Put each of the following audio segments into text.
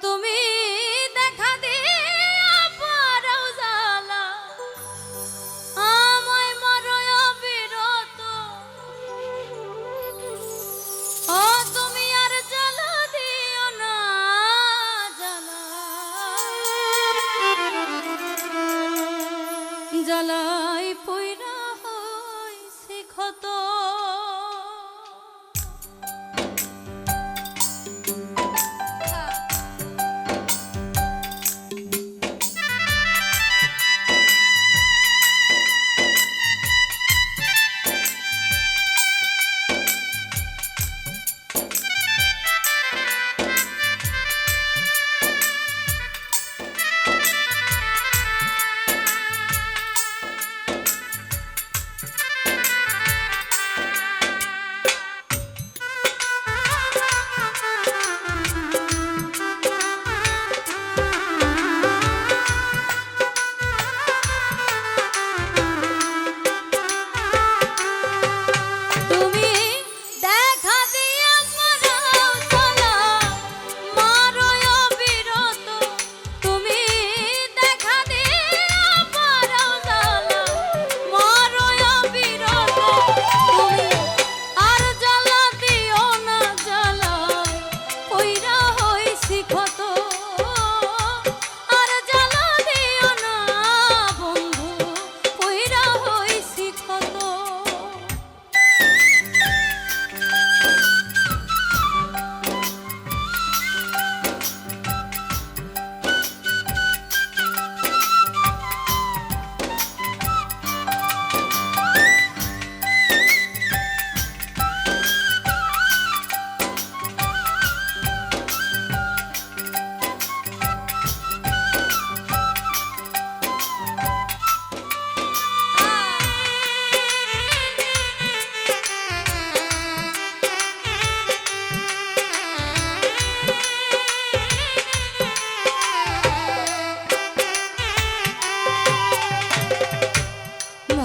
তুমি দেখা দিয়া পারাও জ্বালা আমায় মারয় অবিরত। ও তুমি আর জ্বালা দিও না জ্বালা, জ্বালাই পইরা হইছি ক্ষত।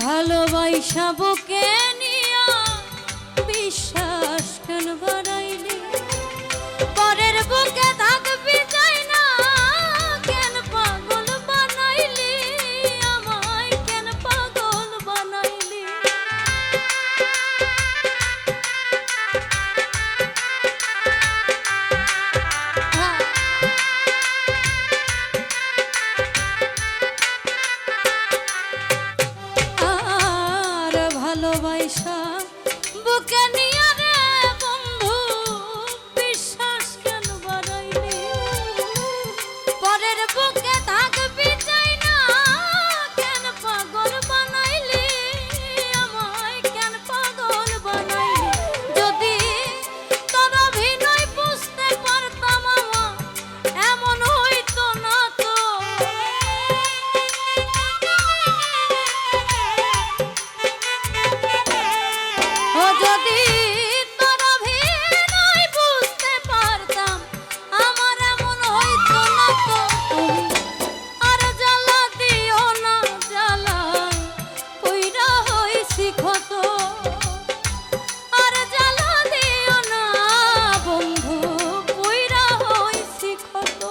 ভালোবাসা বুকে নিয়া বিশ্বাস কেন বাড়াইলি, পরের বুকে থাকবি চাই না কেন পাগল বানাইলি, আমায় কেন পাগল বানাইলি। ভালোবাসা বুকে নিয়ে রে বন্ধু বিশ্বাস কেন বাড়াইলি, পরের বুকে থাকবি চাই না কেন পাগল বানাইলি, আমায় কেন পাগল বানাইলি। যদি তোর অভিনয় বুঝতে পারতাম আমার এমন হইতো না তো, যদি তোর অভিনয় বুঝতে পারতাম আমার এমন হইতো না তো। তুমি আর জ্বালা দিও না জ্বালা কইরা হইছি ক্ষত, আর জ্বালা দিও না বন্ধু কইরা হইছি ক্ষত।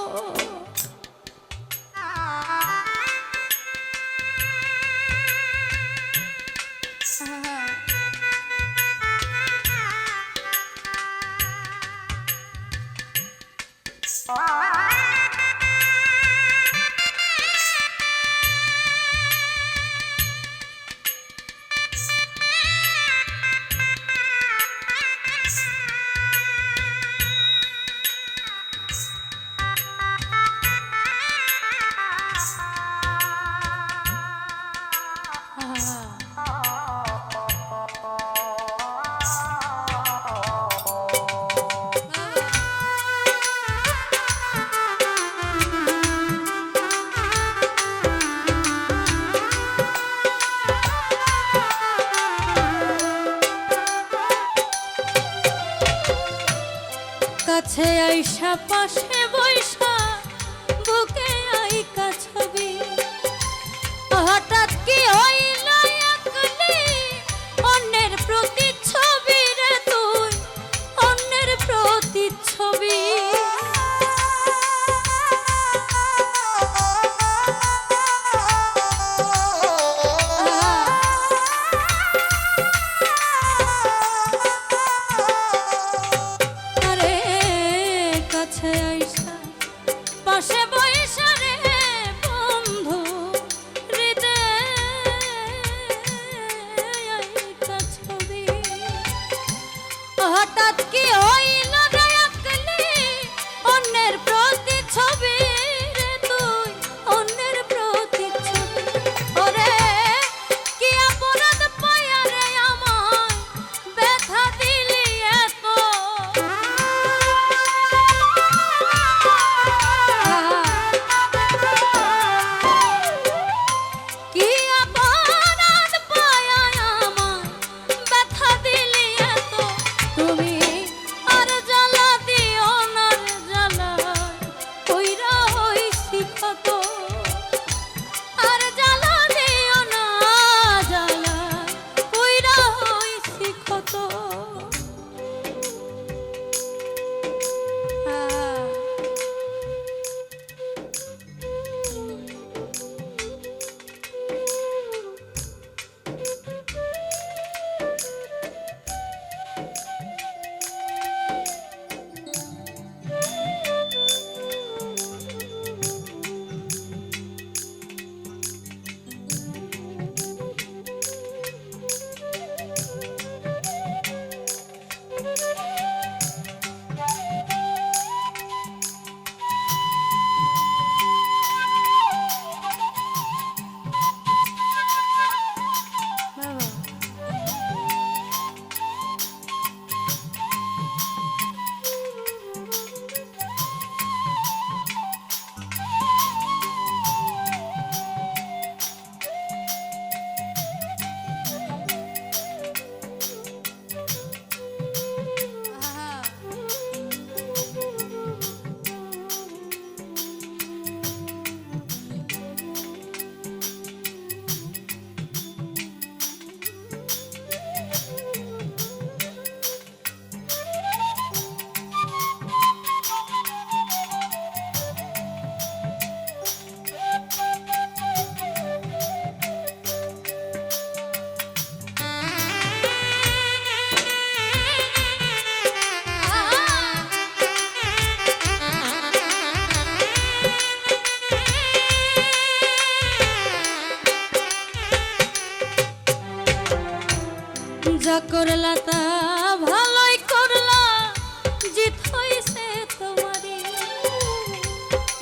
কাছে আইসা পাশে বৈশা বুকে আইকা ছবি, হঠাৎ কি হইল একলি অন্যের প্রতিচ্ছবি রে তুই, অন্যের প্রতিচ্ছবি। পাশে বইসা রে বন্ধু হৃদয় ছবি হঠাৎ কি হইল রে আকলি অন্যের প্রতি ছবি রে তুই অন্যের প্রতি ছবি ওরে কি অপরাধ পাইয়া রে আমায় ব্যথা দিলি এত কি অপরাধ পাইয়া আমায় ব্যথা দিলি এত তুমি আর জ্বালা দিও না রে জ্বালা কইরা হইছি কত আর জ্বালা দিও না জ্বালা কইরা হইছি কত যা করলা তা ভালোই করলা জিত হইছে তোমারই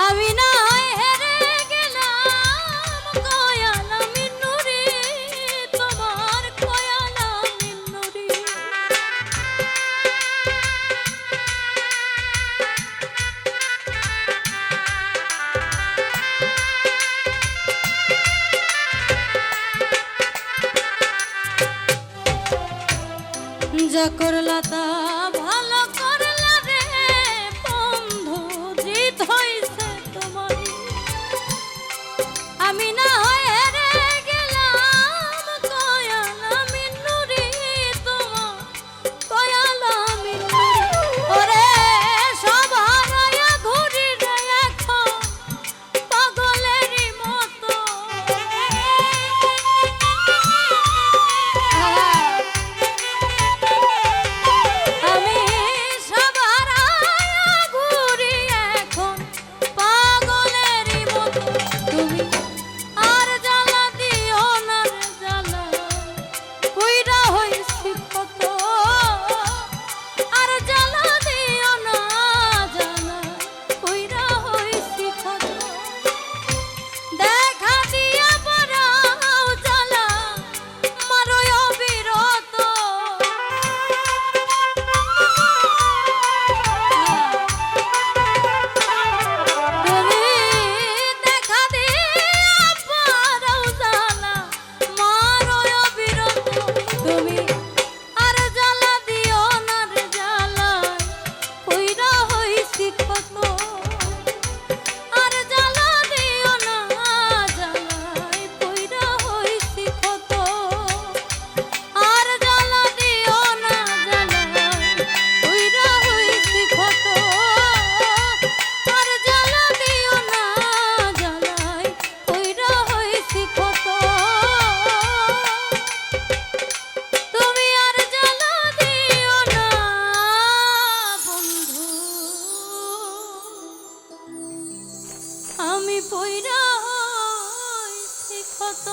আমি না হয় হেরে গেলাম কয়ালা মিন্নুরি তোমার কয়ালা মিন্নুরি যা করলা তা ভালো করলা রে বন্ধু জিত হইছে তোমারই আমি না হয় হেরে গেলাম কয়ালা মিন্নুরি তোমার কয়ালা মিন্নুরি ওরে সব হারায়া ঘুরি রে এখন পাগলেরই মতো আমি পইরা হইছি ক্ষত।